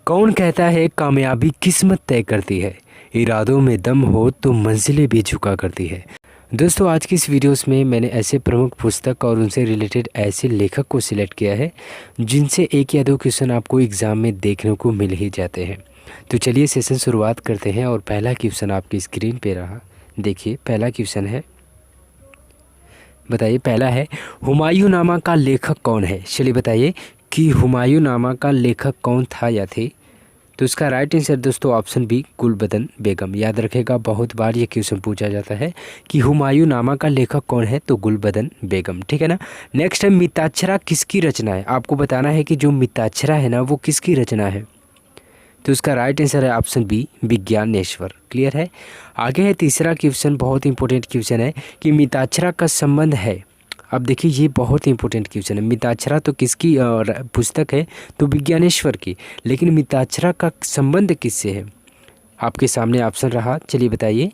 कौन कहता है कामयाबी किस्मत तय करती है, इरादों में दम हो तो मंजिलें भी झुका करती है। दोस्तों, आज की इस वीडियोस में मैंने ऐसे प्रमुख पुस्तक और उनसे रिलेटेड ऐसे लेखक को सिलेक्ट किया है जिनसे एक या दो क्वेश्चन आपको एग्ज़ाम में देखने को मिल ही जाते हैं। तो चलिए सेशन शुरुआत करते हैं और पहला क्वेश्चन आपकी स्क्रीन पे रहा। देखिए, पहला क्वेश्चन है, बताइए, पहला है हुमायूंनामा का लेखक कौन है। चलिए बताइए कि हुमायूंनामा का लेखक कौन था या थे। तो इसका राइट आंसर दोस्तों ऑप्शन बी, गुलबदन बेगम। याद रखेगा, बहुत बार ये क्वेश्चन पूछा जाता है कि हुमायूंनामा का लेखक कौन है, तो गुलबदन बेगम। ठीक है ना। नेक्स्ट है, मिताक्षरा किसकी रचना है। आपको बताना है कि जो मिताक्षरा है ना वो किसकी रचना है। तो इसका राइट आंसर है ऑप्शन बी, विज्ञानेश्वर। क्लियर है। आगे है तीसरा क्वेश्चन, बहुत इंपॉर्टेंट क्वेश्चन है कि मिताक्षरा का संबंध है। अब देखिए, ये बहुत इंपॉर्टेंट क्वेश्चन है। मिताक्षरा तो किसकी पुस्तक है, तो विज्ञानेश्वर की, लेकिन मिताक्षरा का संबंध किससे है। आपके सामने ऑप्शन रहा, चलिए बताइए।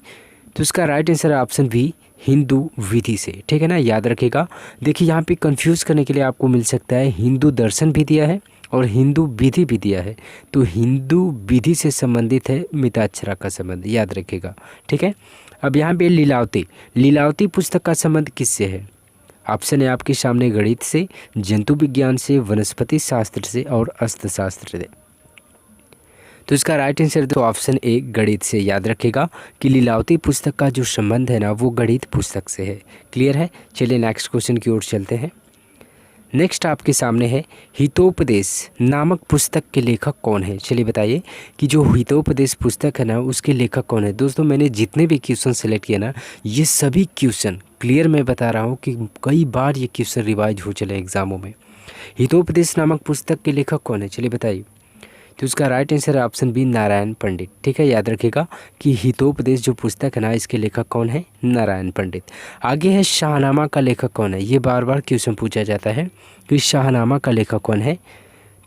तो इसका राइट आंसर है ऑप्शन बी, हिंदू विधि से। ठीक है ना। याद रखेगा, देखिए यहाँ पे कंफ्यूज करने के लिए आपको मिल सकता है, हिंदू दर्शन भी दिया है और हिंदू विधि भी दिया है। तो हिंदू विधि से संबंधित है मिताक्षरा का संबंध, याद रखेगा। ठीक है। अब यहाँ पे लीलावती पुस्तक का संबंध किससे है। ऑप्शन है आपके सामने, गणित से, जंतु विज्ञान से, वनस्पति शास्त्र से और अर्थशास्त्र से। तो इसका राइट आंसर तो ऑप्शन ए, गणित से। याद रखेगा कि लीलावती पुस्तक का जो संबंध है ना वो गणित पुस्तक से है। क्लियर है। चलिए नेक्स्ट क्वेश्चन की ओर चलते हैं। नेक्स्ट आपके सामने है, हितोपदेश नामक पुस्तक के लेखक कौन है। चलिए बताइए कि जो हितोपदेश पुस्तक है ना उसके लेखक कौन है। दोस्तों, मैंने जितने भी क्वेश्चन सेलेक्ट किए ना, ये सभी क्वेश्चन क्लियर मैं बता रहा हूँ कि कई बार ये क्वेश्चन रिवाइज हो चले एग्जामों में। हितोपदेश नामक पुस्तक के लेखक कौन है, चलिए बताइए। तो इसका राइट आंसर है ऑप्शन बी, नारायण पंडित। ठीक है। याद रखिएगा कि हितोपदेश जो पुस्तक है ना इसके लेखक कौन है, नारायण पंडित। आगे है, शाहनामा का लेखक कौन है। ये बार बार क्वेश्चन पूछा जाता है कि शाहनामा का लेखक कौन है।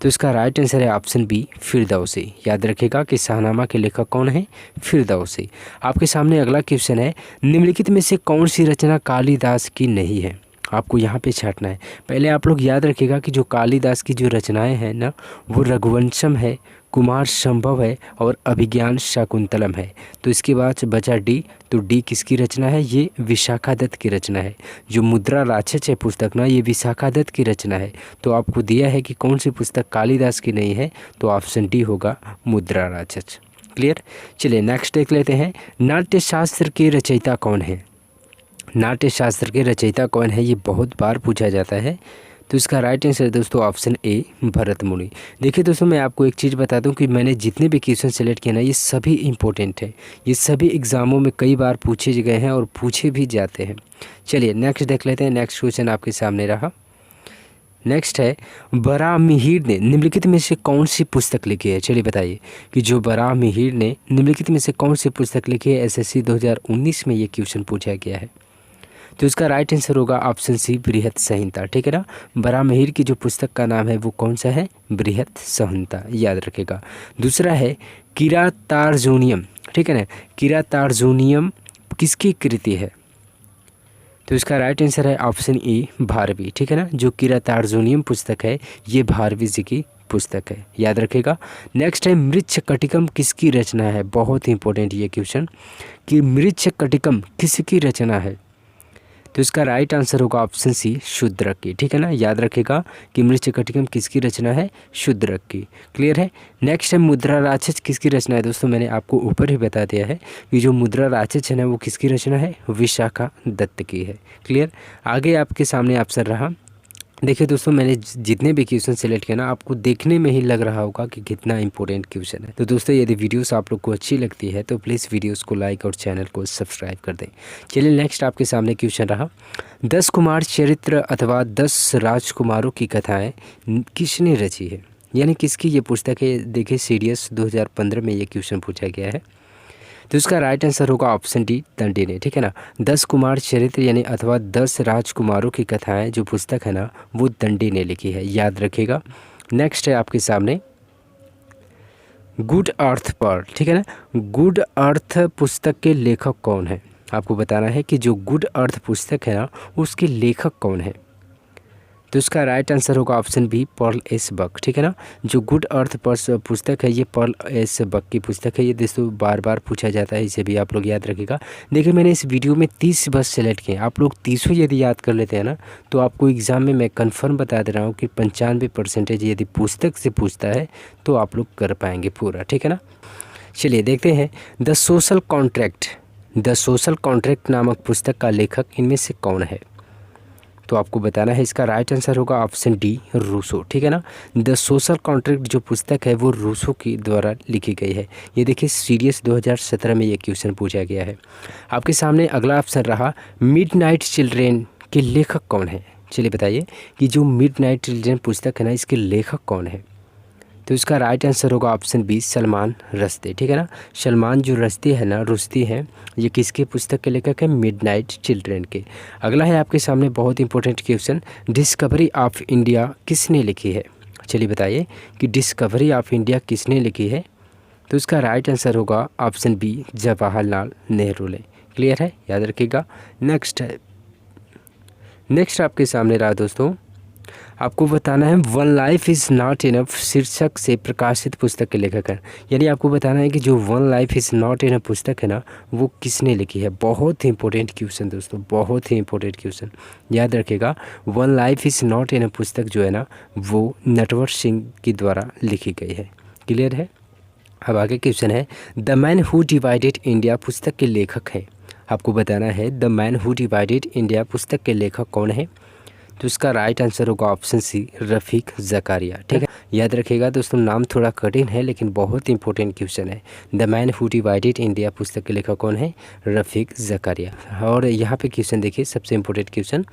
तो इसका राइट आंसर है ऑप्शन बी, फिरदौसी। याद रखिएगा कि शाहनामा के लेखक कौन है, फिरदौसी। आपके सामने अगला क्वेश्चन है, निम्नलिखित में से कौन सी रचना कालिदास की नहीं है। आपको यहाँ पे छांटना है। पहले आप लोग याद रखिएगा कि जो कालिदास की जो रचनाएं हैं ना वो रघुवंशम है, कुमार संभव है और अभिज्ञान शाकुंतलम है। तो इसके बाद बचा डी। तो डी किसकी रचना है, ये विशाखादत्त की रचना है। जो मुद्रा राक्षस है पुस्तक ना, ये विशाखादत्त की रचना है। तो आपको दिया है कि कौन सी पुस्तक कालिदास की नहीं है, तो ऑप्शन डी होगा, मुद्रा राक्षस। क्लियर। चलिए नेक्स्ट देख लेते हैं, नाट्यशास्त्र के रचयिता कौन है। नाट्यशास्त्र के रचयिता कौन है, ये बहुत बार पूछा जाता है। तो इसका राइट आंसर दोस्तों ऑप्शन ए, भरत मुनि। देखिए दोस्तों, मैं आपको एक चीज़ बता दूं कि मैंने जितने भी क्वेश्चन सेलेक्ट किए ना ये सभी इंपॉर्टेंट है। ये सभी एग्ज़ामों में कई बार पूछे गए हैं और पूछे भी जाते हैं। चलिए नेक्स्ट देख लेते हैं। नेक्स्ट क्वेश्चन आपके सामने रहा। नेक्स्ट है, बराहमिहिर ने निम्नलिखित में से कौन सी पुस्तक लिखी है। चलिए बताइए कि जो बराहमिहिर ने निम्नलिखित में से कौन सी पुस्तक लिखी है। एसएससी 2019 में ये क्वेश्चन पूछा गया है। तो इसका राइट आंसर होगा ऑप्शन सी, बृहत संहिता। ठीक है ना। बराहमिहिर की जो पुस्तक का नाम है वो कौन सा है, बृहत संहिता। याद रखेगा। दूसरा है, किरातार्जुनीयम। ठीक है ना। किरातार्जुनीयम किसकी कृति है। तो इसका राइट आंसर है ऑप्शन ए, भारवी। ठीक है ना। जो किरातार्जुनीयम पुस्तक है ये भारवी जी की पुस्तक है। याद रखेगा। नेक्स्ट है, मृच्छकटिकम किसकी रचना है। बहुत इंपॉर्टेंट ये क्वेश्चन कि मृच्छकटिकम किसकी रचना है। तो इसका राइट आंसर होगा ऑप्शन सी, शूद्रक की। ठीक है ना। याद रखेगा कि मृच्छकटिकम किसकी रचना है, शूद्रक की। क्लियर है। नेक्स्ट है, मुद्रा राक्षस किसकी रचना है। दोस्तों, मैंने आपको ऊपर ही बता दिया है कि जो मुद्रा राक्षस है ना वो किसकी रचना है, विशाखा दत्त की है। क्लियर। आगे आपके सामने ऑप्शन रहा। देखिए दोस्तों, मैंने जितने भी क्वेश्चन सेलेक्ट किया ना आपको देखने में ही लग रहा होगा कि कितना इंपॉर्टेंट क्वेश्चन है। तो दोस्तों, यदि वीडियोस आप लोग को अच्छी लगती है तो प्लीज़ वीडियोस को लाइक और चैनल को सब्सक्राइब कर दें। चलिए नेक्स्ट आपके सामने क्वेश्चन रहा, 10 कुमार चरित्र अथवा 10 राजकुमारों की कथाएँ किसने रची है, यानी किसकी ये पुस्तक है। देखिए, सीडीएस 2015 में ये क्वेश्चन पूछा गया है। तो इसका राइट आंसर होगा ऑप्शन डी, दंडी ने। ठीक है ना। 10 कुमार चरित्र यानी अथवा 10 राजकुमारों की कथाएं जो पुस्तक है ना वो दंडी ने लिखी है। याद रखिएगा। नेक्स्ट है आपके सामने, गुड अर्थ पर। ठीक है ना। गुड अर्थ पुस्तक के लेखक कौन है। आपको बताना है कि जो गुड अर्थ पुस्तक है ना उसके लेखक कौन है। तो इसका राइट आंसर होगा option B Pearl S Buck, ठीक है ना। जो गुड अर्थ पर पुस्तक है ये पर्ल एस बक की पुस्तक है। ये दोस्तों बार बार पूछा जाता है, इसे भी आप लोग याद रखिएगा। देखिए मैंने इस वीडियो में 30 बस सेलेक्ट किए, आप लोग 30 यदि याद कर लेते हैं ना तो आपको एग्ज़ाम में मैं कन्फर्म बता दे रहा हूँ कि 95% यदि पुस्तक से पूछता है तो आप लोग कर पाएंगे पूरा, ठीक है ना। चलिए देखते हैं द सोशल कॉन्ट्रैक्ट नामक पुस्तक का लेखक इनमें से कौन है। तो आपको बताना है, इसका राइट आंसर होगा ऑप्शन डी रूसो, ठीक है ना। द सोशल कॉन्ट्रैक्ट जो पुस्तक है वो रूसो की द्वारा लिखी गई है। ये देखिए सीरियस 2017 में ये क्वेश्चन पूछा गया है। आपके सामने अगला ऑप्शन रहा मिडनाइट चिल्ड्रेन के लेखक कौन है। चलिए बताइए कि जो मिडनाइट चिल्ड्रेन पुस्तक है ना इसके लेखक कौन है। तो इसका राइट आंसर होगा ऑप्शन बी सलमान रश्दी, ठीक है ना। सलमान जो रश्दी है ना, रुश्दी है, ये किसके पुस्तक के लेखक है, मिडनाइट चिल्ड्रेन के। अगला है आपके सामने बहुत important question, discovery of India किसने लिखी है। चलिए बताइए कि डिस्कवरी ऑफ इंडिया किसने लिखी है। तो इसका राइट आंसर होगा ऑप्शन बी जवाहरलाल नेहरू ने। क्लियर है, याद रखिएगा। नेक्स्ट आपके सामने रहा दोस्तों, आपको बताना है one life is not enough शीर्षक से प्रकाशित पुस्तक के लेखक हैं। यानी आपको बताना है कि जो one life is not enough पुस्तक है ना वो किसने लिखी है। बहुत ही इंपॉर्टेंट क्वेश्चन दोस्तों, बहुत ही इंपॉर्टेंट क्वेश्चन, याद रखिएगा। One life is not enough पुस्तक जो है ना वो नटवर सिंह के द्वारा लिखी गई है। क्लियर है। अब आगे क्वेश्चन है the man who divided India पुस्तक के लेखक हैं। आपको बताना है the man who divided India पुस्तक के लेखक कौन है। तो इसका राइट आंसर होगा ऑप्शन सी रफ़ीक ज़कारिया, ठीक है। याद रखिएगा दोस्तों, नाम थोड़ा कठिन है लेकिन बहुत इंपॉर्टेंट क्वेश्चन है। The man who divided India पुस्तक के लेखक कौन है, रफ़ीक ज़कारिया। और यहाँ पे क्वेश्चन देखिए, सबसे important question,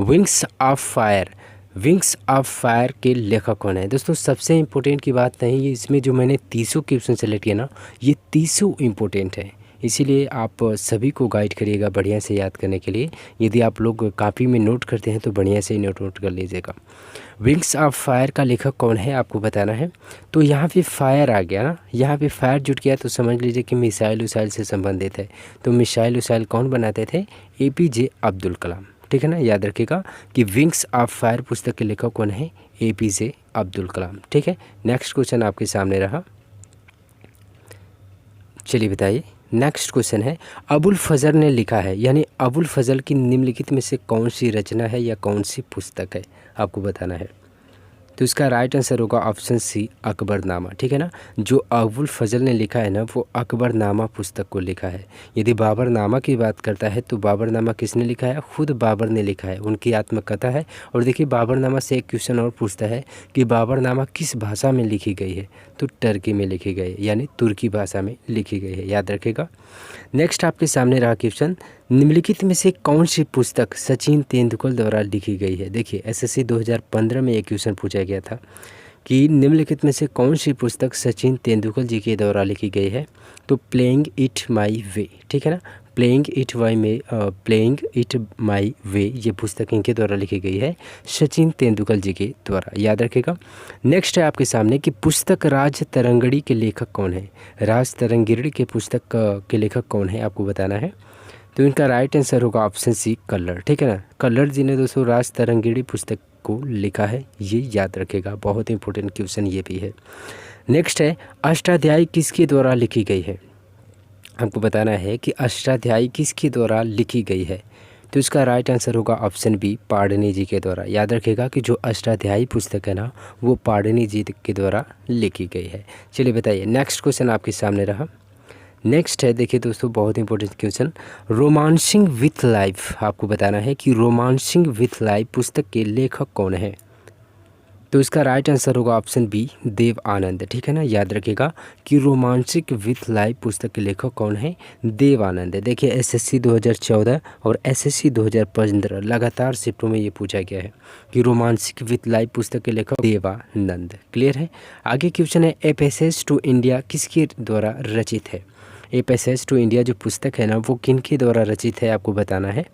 wings of fire के लेखक कौन है। दोस्तों सबसे इंपॉर्टेंट की बात नहीं है, इसमें जो मैंने 30 क्वेश्चन सेलेक्ट किया ना ये 30 इंपॉर्टेंट है, इसीलिए आप सभी को गाइड करिएगा बढ़िया से याद करने के लिए। यदि आप लोग कॉपी में नोट करते हैं तो बढ़िया से नोट कर लीजिएगा। विंग्स ऑफ फायर का लेखक कौन है आपको बताना है। तो यहाँ पे फायर आ गया ना, यहाँ पे फायर जुट गया तो समझ लीजिए कि मिसाइल उसाइल से संबंधित है। तो मिसाइल उसाइल कौन बनाते थे, APJ अब्दुल कलाम, ठीक है ना। याद रखिएगा कि विंग्स ऑफ फायर पुस्तक के लेखक कौन है, APJ अब्दुल कलाम, ठीक है। नेक्स्ट क्वेश्चन आपके सामने रहा, चलिए बताइए। नेक्स्ट क्वेश्चन है अबुल फजल ने लिखा है, यानी अबुल फजल की निम्नलिखित में से कौन सी रचना है या कौन सी पुस्तक है आपको बताना है। तो इसका राइट आंसर होगा ऑप्शन सी अकबरनामा, ठीक है ना। जो अबुल फजल ने लिखा है ना वो अकबरनामा पुस्तक को लिखा है। यदि बाबरनामा की बात करता है तो बाबरनामा किसने लिखा है, खुद बाबर ने लिखा है, उनकी आत्मकथा है। और देखिए बाबरनामा से एक क्वेश्चन और पूछता है कि बाबरनामा किस भाषा में लिखी गई है, तो टर्की में लिखी गई है, यानी तुर्की भाषा में लिखी गई है, याद रखेगा। नेक्स्ट आपके सामने रहा क्वेश्चन, निम्नलिखित में से कौन सी पुस्तक सचिन तेंदुलकर द्वारा लिखी गई है। देखिए SSC 2015 में एक क्वेश्चन पूछा गया था कि निम्नलिखित में से कौन सी पुस्तक सचिन तेंदुलकर जी के द्वारा लिखी गई है। तो प्लेइंग इट माई वे, ठीक है ना, प्लेइंग इट माई वे ये पुस्तक इनके द्वारा लिखी गई है, सचिन तेंदुलकर जी के द्वारा, याद रखेगा। नेक्स्ट है आपके सामने कि पुस्तक राज तरंगिणी के लेखक कौन है। राज तरंगिणी के पुस्तक के लेखक कौन है आपको बताना है। तो इनका राइट आंसर होगा ऑप्शन सी कल्लर, ठीक है ना। कल्लर जी ने दोस्तों राज तरंगिणी पुस्तक को लिखा है, ये याद रखेगा, बहुत इंपॉर्टेंट क्वेश्चन ये भी है। नेक्स्ट है अष्टाध्यायी किसके द्वारा लिखी गई है। आपको बताना है कि अष्टाध्यायी किसके द्वारा लिखी गई है। तो इसका राइट आंसर होगा ऑप्शन बी पाणिनि जी के द्वारा। याद रखेगा कि जो अष्टाध्यायी पुस्तक है ना वो पाणिनि जी के द्वारा लिखी गई है। चलिए बताइए, नेक्स्ट क्वेश्चन आपके सामने रहा। नेक्स्ट है देखिए दोस्तों बहुत important question, romancing with life. आपको बताना है कि रोमांसिंग विथ लाइफ पुस्तक के लेखक कौन है। तो इसका राइट आंसर होगा ऑप्शन बी देव आनंद, ठीक है ना। याद रखिएगा कि रोमांसिक विथ लाइफ पुस्तक के लेखक कौन है, देव आनंद है। देखिए SSC 2014 और SSC 2015 लगातार शिफ्टों में ये पूछा गया है कि रोमांसिक विथ लाइफ पुस्तक के लेखक देवानंद। क्लियर है। आगे क्वेश्चन है ए पैसेज टू इंडिया किसके द्वारा रचित है। ए पैसेज टू इंडिया जो पुस्तक है ना वो किनके द्वारा रचित है आपको बताना है।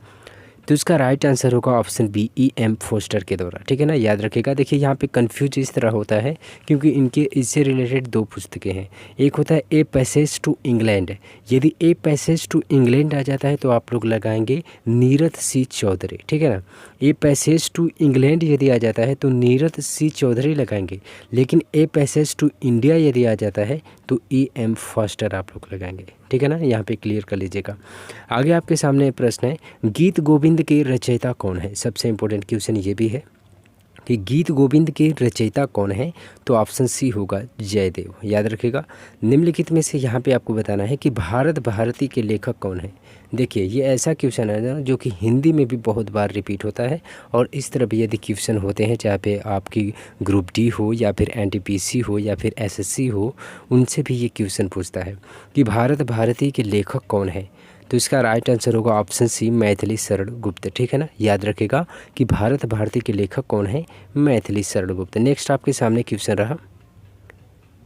तो इसका राइट आंसर होगा ऑप्शन बी EM फोस्टर के द्वारा, ठीक है ना। याद रखिएगा, देखिए यहाँ पे कंफ्यूज इस तरह होता है क्योंकि इनके इससे रिलेटेड दो पुस्तकें हैं। एक होता है ए पैसेज टू इंग्लैंड, यदि ए पैसेज टू इंग्लैंड आ जाता है तो आप लोग लगाएंगे नीरद C चौधरी, ठीक है ना। ए पैसेज टू इंग्लैंड यदि आ जाता है तो नीरज सी चौधरी लगाएंगे, लेकिन ए पैसेज टू इंडिया यदि आ जाता है तो E.M. फॉस्टर आप लोग लगाएंगे। ठीक है ना, यहाँ पे क्लियर कर लीजिएगा। आगे आपके सामने प्रश्न है, गीत गोविंद के रचयिता कौन है। सबसे इम्पोर्टेंट क्वेश्चन ये भी है कि गीत गोविंद के रचयिता कौन है, तो ऑप्शन सी होगा जयदेव। याद रखिएगा। निम्नलिखित में से यहाँ पे आपको बताना है कि भारत भारती के लेखक कौन है। देखिए ये ऐसा क्वेश्चन है ना जो कि हिंदी में भी बहुत बार रिपीट होता है, और इस तरह भी यदि क्वेश्चन होते हैं, चाहे पे आपकी ग्रुप डी हो या फिर NTPC हो या फिर SSC हो, उनसे भी ये क्वेश्चन पूछता है कि भारत भारती के लेखक कौन है। तो इसका राइट आंसर होगा ऑप्शन सी मैथिली शरण गुप्त। ठीक है ना, याद रखिएगा कि भारत भारती के लेखक कौन है, मैथिली शरण गुप्त। नेक्स्ट आपके सामने क्वेश्चन रहा।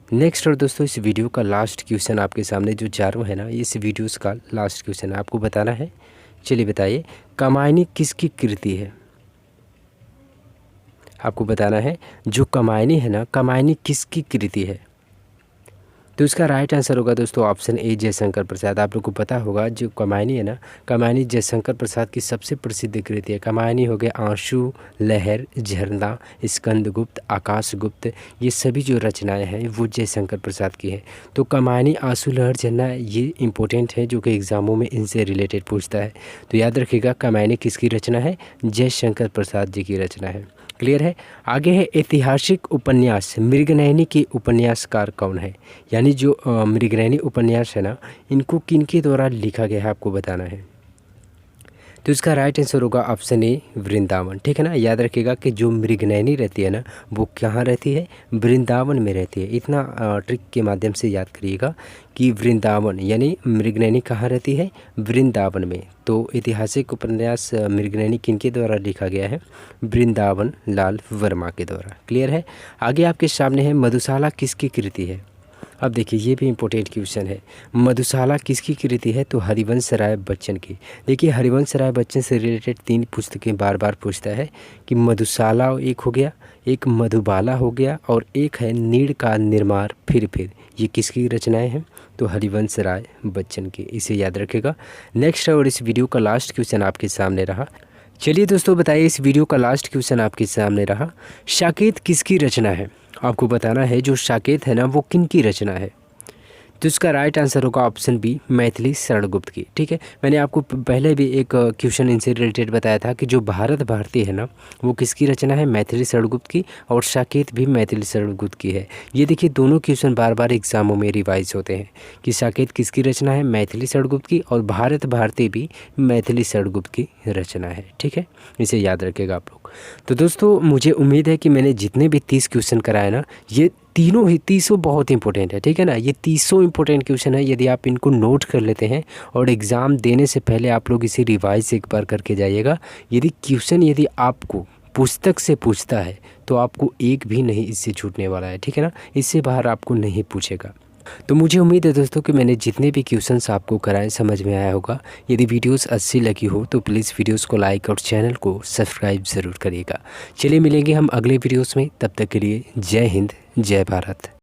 नेक्स्ट और दोस्तों इस वीडियो का लास्ट क्वेश्चन आपके सामने जो चारों है ना, इस वीडियोस का लास्ट क्वेश्चन है, आपको बताना है। चलिए बताइए, कमायनी किसकी कृति है। आपको बताना है जो कमायनी है ना, कमायनी किसकी कृति है। तो इसका राइट आंसर होगा दोस्तों ऑप्शन ए जयशंकर प्रसाद। आप लोग को पता होगा जो कमायनी है ना, कमायनी जयशंकर प्रसाद की सबसे प्रसिद्ध कृति है। कमायनी हो गया आंसू, लहर, झरना, स्कंदगुप्त, आकाशगुप्त, ये सभी जो रचनाएं हैं वो जयशंकर प्रसाद की है। तो कमायनी, आंसू, लहर, झरना ये इंपॉर्टेंट है जो कि एग्जामों में इनसे रिलेटेड पूछता है। तो याद रखिएगा कमायनी किसकी रचना है, जयशंकर प्रसाद जी की रचना है। क्लियर है। आगे है ऐतिहासिक उपन्यास मृगनयनी के उपन्यासकार कौन है। यानी जो मृगनयनी उपन्यास है ना, इनको किनके द्वारा लिखा गया है आपको बताना है। तो इसका राइट आंसर होगा ऑप्शन ए वृंदावन। ठीक है ना, याद रखिएगा कि जो मृगनयनी रहती है ना वो कहाँ रहती है, वृंदावन में रहती है। इतना ट्रिक के माध्यम से याद करिएगा कि वृंदावन यानी मृगनयनी कहाँ रहती है, वृंदावन में। तो ऐतिहासिक उपन्यास मृगनयनी किनके द्वारा लिखा गया है, वृंदावन लाल वर्मा के द्वारा। क्लियर है। आगे आपके सामने है मधुशाला किसकी कृति है। अब देखिए ये भी इम्पोर्टेंट क्वेश्चन है, मधुशाला किसकी कृति है, तो हरिवंश राय बच्चन की। देखिए हरिवंश राय बच्चन से रिलेटेड 3 पुस्तकें बार बार पूछता है कि मधुशाला एक हो गया, एक मधुबाला हो गया, और एक है नीड़ का निर्माण फिर। ये किसकी रचनाएं हैं, तो हरिवंश राय बच्चन की। इसे याद रखेगा। नेक्स्ट और इस वीडियो का लास्ट क्वेश्चन आपके सामने रहा। चलिए दोस्तों बताइए, इस वीडियो का लास्ट क्वेश्चन आपके सामने रहा, साकेत किसकी रचना है। आपको बताना है जो साकेत है ना वो किन की रचना है। तो इसका राइट आंसर होगा ऑप्शन बी मैथिली शरण गुप्त की। ठीक है, मैंने आपको पहले भी एक क्वेश्चन इनसे रिलेटेड बताया था कि जो भारत भारती है ना वो किसकी रचना है, मैथिली शरण गुप्त की, और साकेत भी मैथिली शरण गुप्त की है। ये देखिए दोनों क्वेश्चन बार बार एग्जामों में रिवाइज होते हैं कि साकेत किसकी रचना है, मैथिली शरण गुप्त की, और भारत भारती भी मैथिली शरण गुप्त की रचना है। ठीक है, इसे याद रखिएगा आप लोग। तो दोस्तों मुझे उम्मीद है कि मैंने जितने भी 30 क्वेश्चन कराए ना, ये तीसों बहुत इंपॉर्टेंट है। ठीक है ना, ये 30 इंपॉर्टेंट क्वेश्चन है। यदि आप इनको नोट कर लेते हैं और एग्ज़ाम देने से पहले आप लोग इसे रिवाइज एक बार करके जाइएगा। यदि आपको पुस्तक से पूछता है तो आपको एक भी नहीं इससे छूटने वाला है। ठीक है ना, इससे बाहर आपको नहीं पूछेगा। तो मुझे उम्मीद है दोस्तों कि मैंने जितने भी क्वेश्चंस आपको कराए समझ में आया होगा। यदि वीडियोस अच्छी लगी हो तो प्लीज़ वीडियोस को लाइक और चैनल को सब्सक्राइब ज़रूर करिएगा। चलिए मिलेंगे हम अगले वीडियोस में, तब तक के लिए जय हिंद, जय भारत।